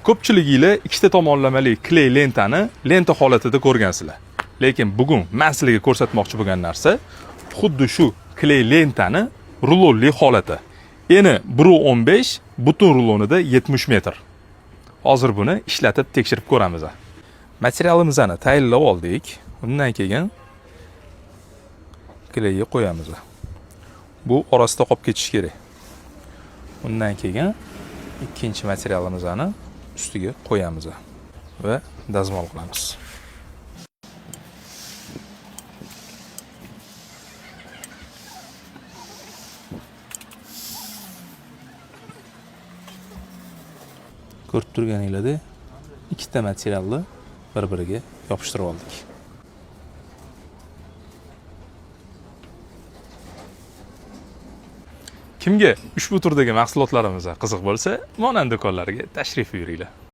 Ko'pchiliginglar ikkita tomonlamali kley lentani lenta holatida ko'rgansizlar. Lekin bugun men sizlarga ko'rsatmoqchi bo'lgan narsa xuddi shu kley lentani rulonli holati. Eni 1.15, butun rulonida 70 metr. Hozir buni ishlatib tekshirib ko'ramiz. Materialimizni tayyorlab oldik. Undan keyin kleyni qo'yamiz. Bu orasida qolib ketishi kerak. Undan keyin ikkinchi materialimizni ustiga qo'yamiz va dazmol qilamiz. Ko'rib turganingizda ikkita materialni bir-biriga yopishtirib oldik. Kimga ushbu turdagi mahsulotlarimiz qiziq bo'lsa, Monan do'konlariga tashrif buyuringlar.